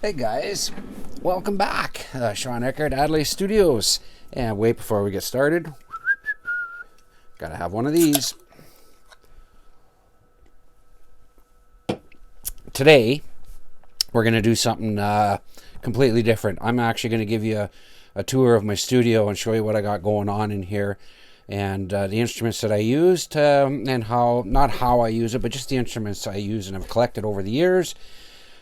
Hey guys, welcome back. Sean Eckert, AdLace Studios. And wait, before we get started, gotta have one of these. Today, we're gonna do something completely different. I'm actually gonna give you a tour of my studio and show you what I got going on in here, and the instruments that I used, and how, not how I use it, but just the instruments I use and have collected over the years.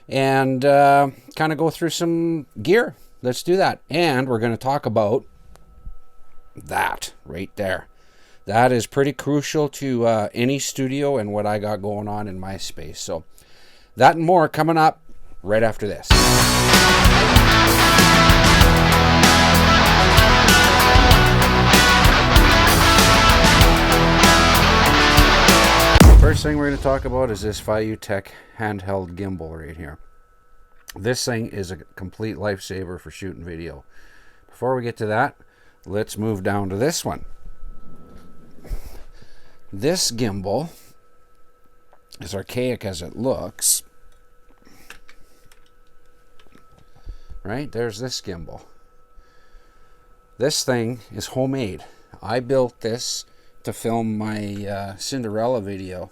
And kind of go through some gear. Let's do that. And we're going to talk about that right there. That is pretty crucial to any studio and what I got going on in my space. So that and more coming up right after this. First thing we're going to talk about is this Feiyu handheld gimbal right here. This thing is a complete lifesaver for shooting video. Before we get to that, let's move down to this one. This gimbal, as archaic as it looks, right, there's this gimbal. This thing is homemade. I built this to film my Cinderella video,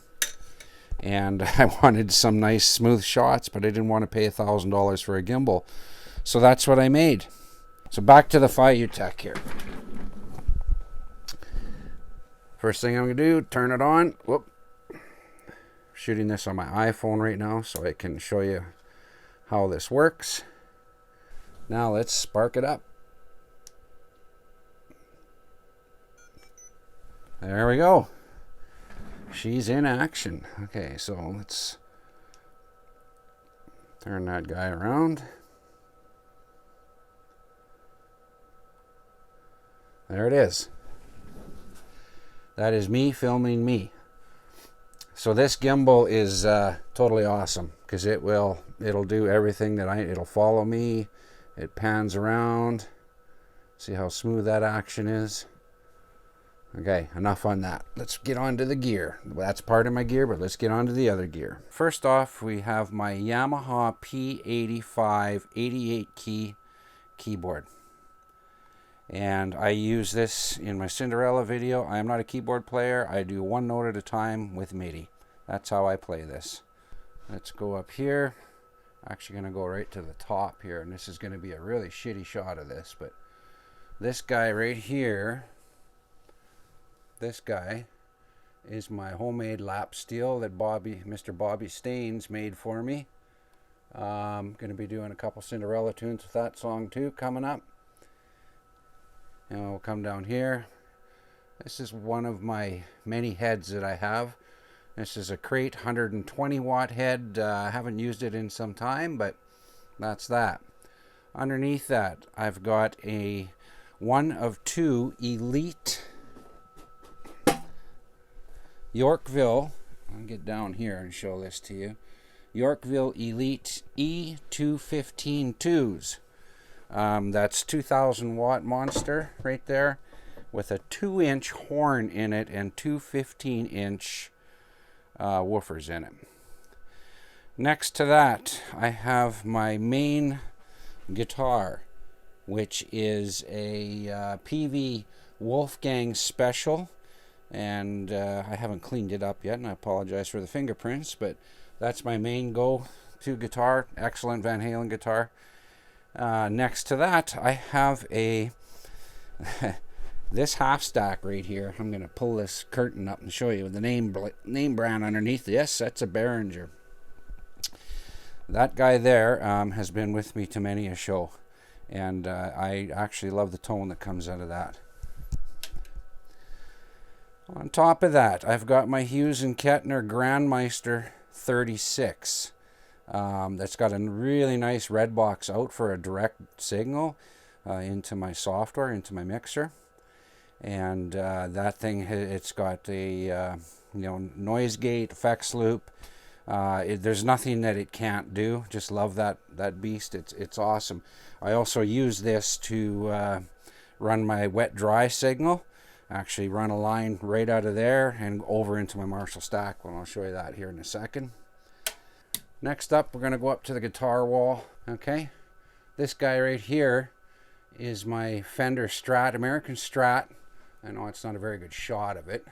and I wanted some nice smooth shots, but I didn't want to pay $1,000 for a gimbal, so that's what I made. So back to the Feiyu here. First thing I'm gonna do, turn it on. Whoop. Shooting this on my iPhone right now so I can show you how this works. Now let's spark it up. There we go. She's in action. Okay, so let's turn that guy around. There it is. That is me filming me. So this gimbal is totally awesome because it'll do everything that it'll follow me. It pans around. See how smooth that action is. Okay, enough on that. Let's get on to the gear. That's part of my gear, but let's get on to the other gear. First off, we have my Yamaha P85 88 key keyboard. And I use this in my Cinderella video. I am not a keyboard player. I do one note at a time with MIDI. That's how I play this. Let's go up here. Actually going to go right to the top here, and this is going to be a really shitty shot of this, but this guy right here, this guy is my homemade lap steel that Mr. Bobby Staines made for me. I'm going to be doing a couple Cinderella tunes with that song too coming up. And we'll come down here. This is one of my many heads that I have. This is a Crate 120 watt head. I haven't used it in some time, but that's that. Underneath that, I've got a one of two Elite Yorkville, I'll get down here and show this to you. Yorkville Elite E215 2s. That's 2000 watt monster right there with a 2-inch horn in it and two 15-inch woofers in it. Next to that, I have my main guitar, which is a PV Wolfgang Special. And I haven't cleaned it up yet, and I apologize for the fingerprints, but that's my main go-to guitar. Excellent Van Halen guitar. Next to that, I have a this half stack right here. I'm going to pull this curtain up and show you the name brand underneath this. That's a Behringer. That guy there has been with me to many a show, and I actually love the tone that comes out of that. On top of that, I've got my Hughes & Kettner Grandmeister 36. That's got a really nice red box out for a direct signal into my software, into my mixer. And that thing, it's got a noise gate, effects loop. There's nothing that it can't do. Just love that beast. It's awesome. I also use this to run my wet-dry signal. Actually run a line right out of there and over into my Marshall stack. Well, I'll show you that here in a second. Next up, we're going to go up to the guitar wall. Okay, this guy right here is my Fender Strat, American Strat. I know it's not a very good shot of it.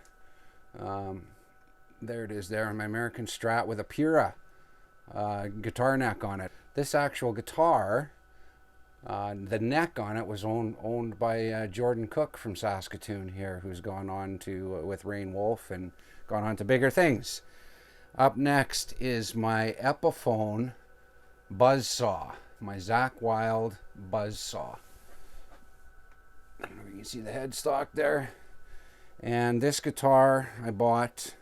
There it is there, my American Strat with a Pura guitar neck on it. This actual guitar, the neck on it was owned by Jordan Cook from Saskatoon here, who's gone on to, with Rain Wolf, and gone on to bigger things. Up next is my Epiphone Buzzsaw, my Zakk Wylde Buzzsaw. You can see the headstock there. And this guitar I bought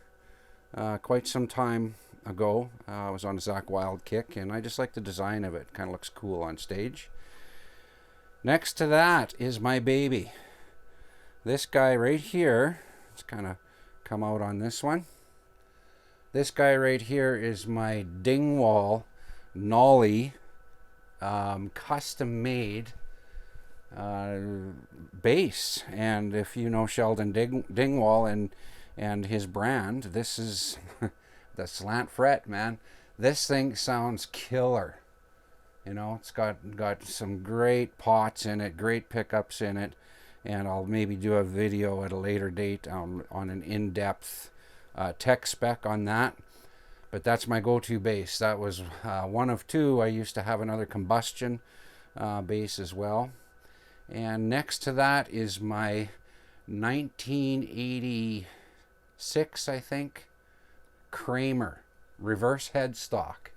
quite some time ago. I was on a Zakk Wylde kick, and I just like the design of it. Kind of looks cool on stage. Next to that is my baby. This guy right here, let's kind of come out on this one. This guy right here is my Dingwall Nollie custom made bass. And if you know Sheldon Dingwall and his brand, this is the slant fret, man. This thing sounds killer. You know, it's got some great pots in it, great pickups in it, and I'll maybe do a video at a later date on an in-depth tech spec on that. But that's my go-to bass. That was one of two. I used to have another combustion bass as well. And next to that is my 1986, I think, Cramer reverse headstock,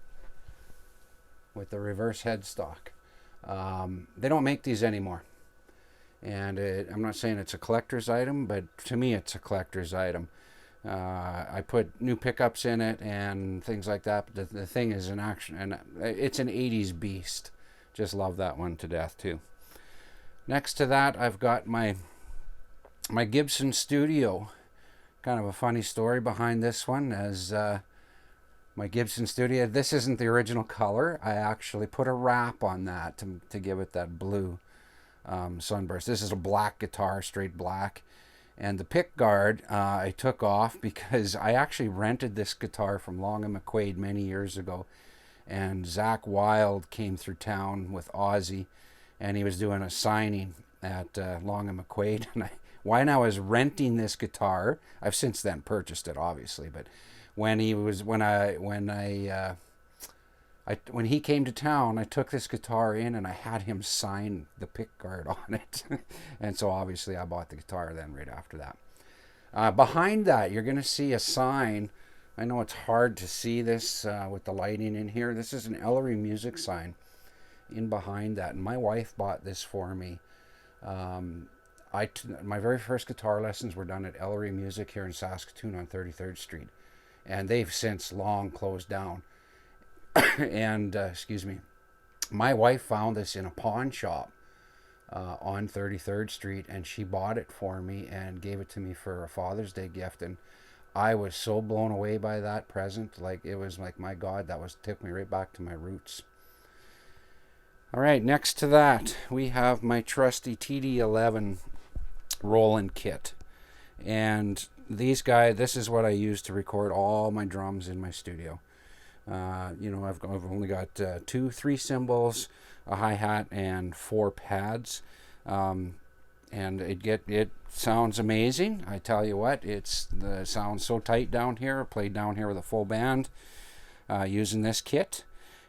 with the reverse headstock. They don't make these anymore. And I'm not saying it's a collector's item, but to me it's a collector's item. I put new pickups in it and things like that. But the thing is an action, and it's an 80s beast. Just love that one to death too. Next to that, I've got my Gibson Studio. Kind of a funny story behind this one, as my Gibson Studio, this isn't the original color. I actually put a wrap on that to give it that blue sunburst. This is a black guitar, straight black. And the pick guard I took off because I actually rented this guitar from Long and McQuaid many years ago. And Zakk Wylde came through town with Ozzy, and he was doing a signing at Long and McQuaid. And when I was renting this guitar, I've since then purchased it, obviously, but when he came to town, I took this guitar in and I had him sign the pick guard on it. And so obviously I bought the guitar then right after that. Behind that, you're going to see a sign. I know it's hard to see this with the lighting in here. This is an Ellery Music sign in behind that. And my wife bought this for me. My very first guitar lessons were done at Ellery Music here in Saskatoon on 33rd Street. And they've since long closed down. And, excuse me, my wife found this in a pawn shop on 33rd Street, and she bought it for me and gave it to me for a Father's Day gift. And I was so blown away by that present. Like, it was like, my God, took me right back to my roots. All right, next to that, we have my trusty TD11 Roland Kit. And this is what I use to record all my drums in my studio. I've only got 3 cymbals, a hi-hat, and 4 pads. And it sounds amazing. I tell you what, the sounds so tight down here. I played down here with a full band using this kit,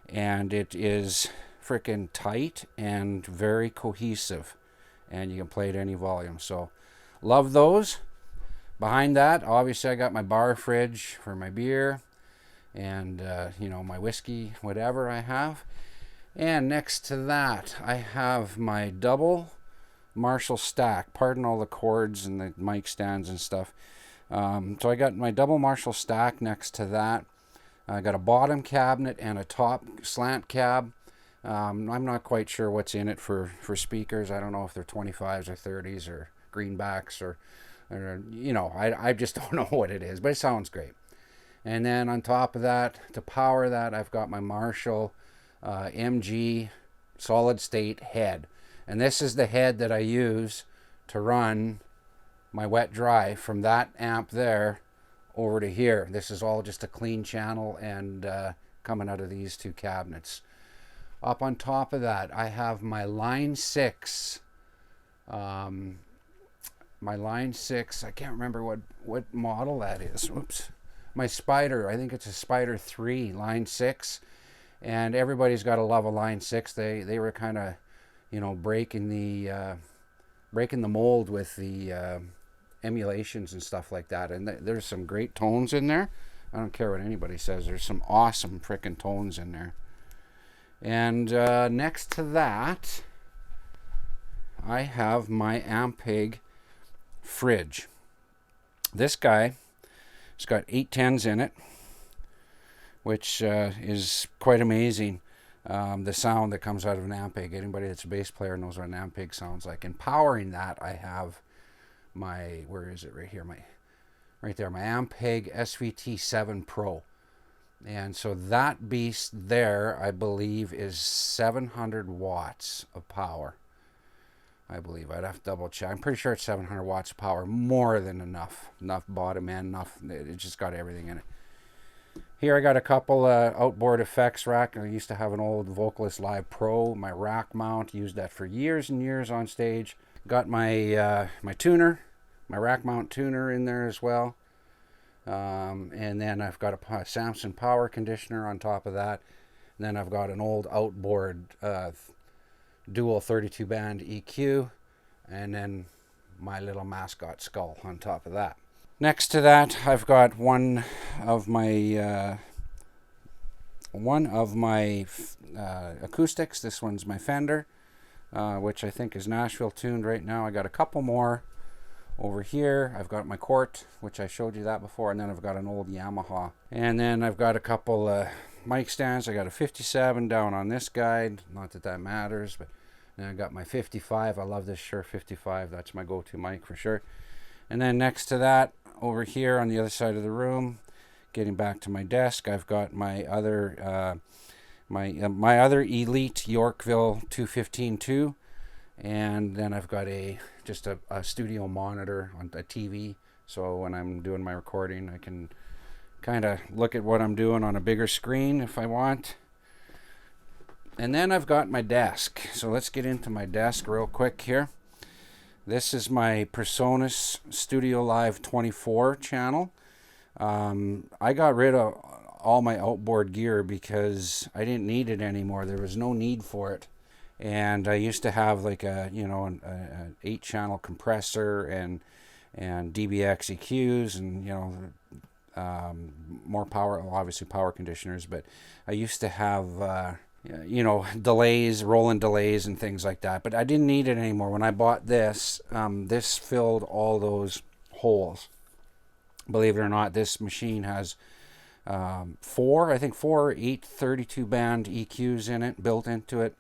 and it is freaking tight and very cohesive, and you can play at any volume. So love those. Behind that, obviously, I got my bar fridge for my beer and my whiskey, whatever I have. And next to that, I have my double Marshall stack. Pardon all the cords and the mic stands and stuff. So I got my double Marshall stack next to that. I got a bottom cabinet and a top slant cab. I'm not quite sure what's in it for speakers. I don't know if they're 25s or 30s or greenbacks or I just don't know what it is, but it sounds great. And then on top of that, to power that, I've got my Marshall MG solid state head. And this is the head that I use to run my wet dry from that amp there over to here. This is all just a clean channel and coming out of these two cabinets. Up on top of that, I have my Line 6. My Line 6, I can't remember what model that is. Oops. My Spider, I think it's a Spider 3 Line 6. And everybody's got to love a Line 6. They were kind of, you know, breaking the mold with the emulations and stuff like that. And there's some great tones in there. I don't care what anybody says. There's some awesome frickin' tones in there. And next to that, I have my Ampeg fridge. This guy has got 810s in it, which is quite amazing. The sound that comes out of an Ampeg. Anybody that's a bass player knows what an Ampeg sounds like. And powering that, I have my, where is it? Right here, right there, my Ampeg SVT7 Pro. And so that beast there, I believe, is 700 watts of power. I believe. I'd have to double check. I'm pretty sure it's 700 watts of power. More than enough. Enough bottom end, enough. It just got everything in it. Here I got a couple outboard effects rack. I used to have an old Vocalist Live Pro. My rack mount. Used that for years and years on stage. Got my my tuner. My rack mount tuner in there as well. And then I've got a Samson power conditioner on top of that. And then I've got an old outboard dual 32 band EQ, and then my little mascot skull on top of that. Next to that, I've got one of my acoustics. This one's my Fender, which I think is Nashville tuned right now. I got a couple more over here. I've got my Cort, which I showed you that before, and then I've got an old Yamaha. And then I've got a couple mic stands. I got a 57 down on this guide. Not that that matters, but then I got my 55. I love this Shure 55. That's my go-to mic for sure. And then next to that, over here on the other side of the room, getting back to my desk, I've got my other my other Elite Yorkville 215-2, and then I've got just a studio monitor on a TV. So when I'm doing my recording, I can kind of look at what I'm doing on a bigger screen if I want. And then I've got my desk. So let's get into my desk real quick here. This is my PreSonus Studio Live 24 channel. I got rid of all my outboard gear because I didn't need it anymore. There was no need for it. And I used to have like an 8-channel compressor and DBX EQs and more power, obviously power conditioners, but I used to have delays, Roland delays and things like that, but I didn't need it anymore. When I bought this, this filled all those holes. Believe it or not, this machine has four 832 band EQs in it, built into it.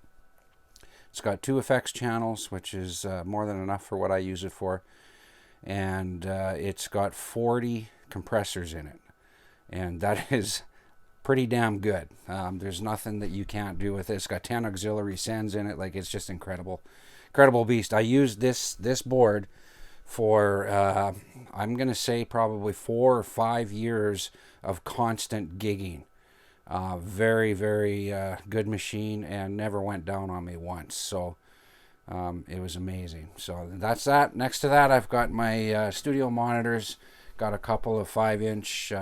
It's got 2 effects channels, which is more than enough for what I use it for. And it's got 40 compressors in it. And that is pretty damn good. There's nothing that you can't do with it. It's got 10 auxiliary sends in it. Like, it's just incredible. Incredible beast. I used this board for, I'm going to say probably 4 or 5 years of constant gigging. Very, very good machine, and never went down on me once. So it was amazing. So that's that. Next to that, I've got my studio monitors. Got a couple of 5-inch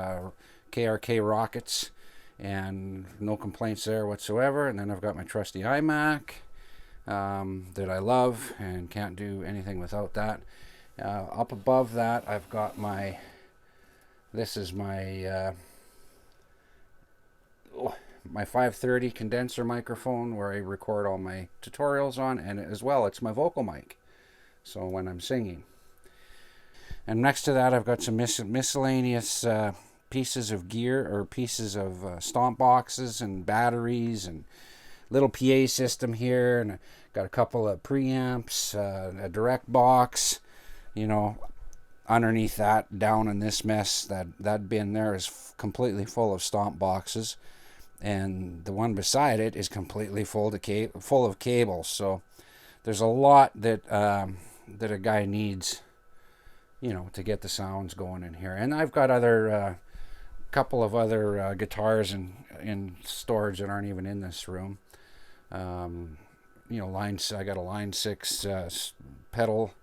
KRK Rockets, and no complaints there whatsoever. And then I've got my trusty iMac that I love and can't do anything without that. Up above that, I've got this is my 530 condenser microphone where I record all my tutorials on, and as well it's my vocal mic, so when I'm singing. And next to that, I've got some miscellaneous pieces of gear, or pieces of stomp boxes and batteries and little PA system here, and got a couple of preamps, a direct box. Underneath that, down in this mess, that bin there is completely full of stomp boxes, and the one beside it is completely full of cables. So there's a lot that a guy needs, to get the sounds going in here. And I've got other couple of other guitars in storage that aren't even in this room. You know, I got a Line 6 pedal,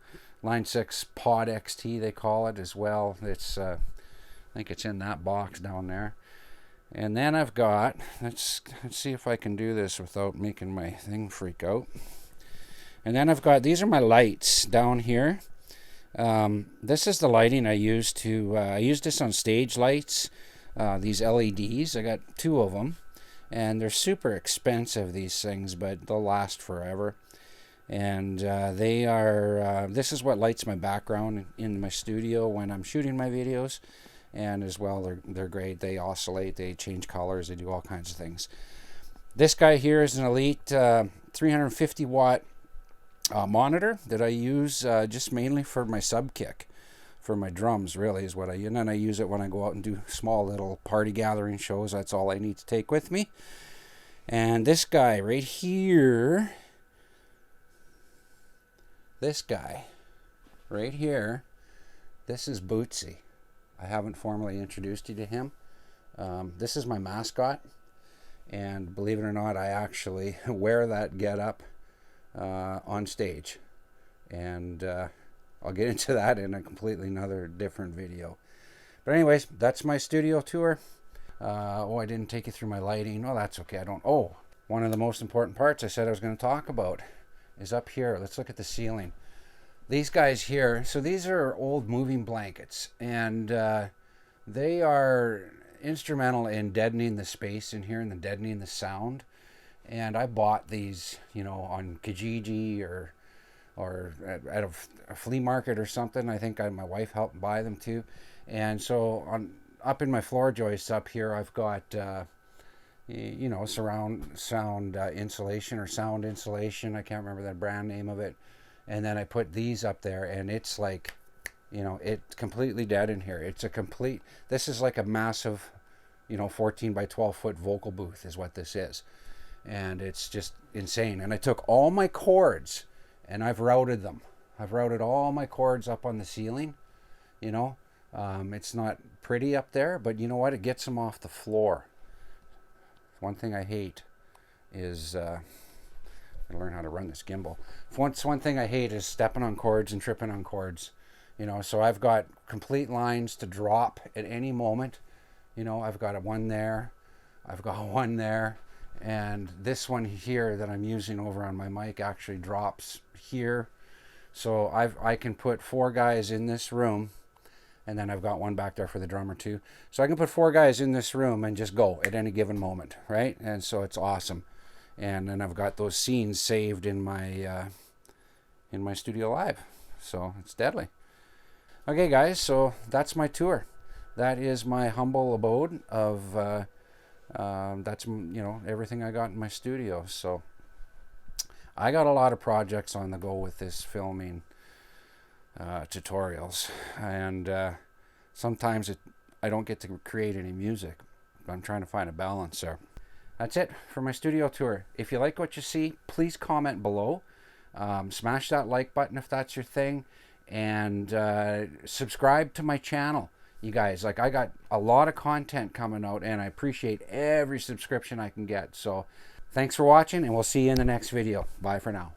Line 6 Pod XT they call it as well. It's I think it's in that box down there. And then I've got, let's see if I can do this without making my thing freak out. And then I've got, these are my lights down here. This is the lighting I use to, I use this on stage lights, these LEDs. I got 2 of them, and they're super expensive, these things, but they'll last forever. And they are, this is what lights my background in my studio when I'm shooting my videos. And as well, they're great. They oscillate, they change colors, they do all kinds of things. This guy here is an Elite 350 watt monitor that I use just mainly for my sub kick, for my drums really is what I use. And then I use it when I go out and do small little party gathering shows. That's all I need to take with me. And this guy right here, this is Bootsy. I haven't formally introduced you to him. This is my mascot, and believe it or not, I actually wear that getup on stage, and I'll get into that in a completely different video. But anyways, that's my studio tour. I didn't take you through my lighting. Oh, that's okay. One of the most important parts I said I was going to talk about is up here. Let's look at the ceiling. These guys here, so these are old moving blankets, and they are instrumental in deadening the space in here and deadening the sound. And I bought these, you know, on Kijiji or at a flea market or something. I think my wife helped buy them too. And so up in my floor joists up here, I've got you know, surround sound insulation or sound insulation. I can't remember the brand name of it. And then I put these up there, and it's like, you know, it's completely dead in here. This is like a massive, you know, 14 by 12 foot vocal booth is what this is. And it's just insane. And I took all my cords and I've routed them. I've routed all my cords up on the ceiling, you know. It's not pretty up there, but you know what? It gets them off the floor. One thing I hate is... I learn how to run this gimbal. One thing I hate is stepping on cords and tripping on cords. You know, so I've got complete lines to drop at any moment. You know, I've got one there, I've got one there, and this one here that I'm using over on my mic actually drops here. So I can put 4 guys in this room, and then I've got one back there for the drummer too. So I can put 4 guys in this room and just go at any given moment, right? And so it's awesome. And then I've got those scenes saved in my Studio Live, so it's deadly. Okay, guys, so that's my tour. That is my humble abode of that's, you know, everything I got in my studio. So I got a lot of projects on the go with this filming tutorials, and sometimes I don't get to create any music. I'm trying to find a balance there. That's it for my studio tour. If you like what you see, please comment below. Smash that like button if that's your thing. And subscribe to my channel. You guys, like, I got a lot of content coming out, and I appreciate every subscription I can get. So thanks for watching, and we'll see you in the next video. Bye for now.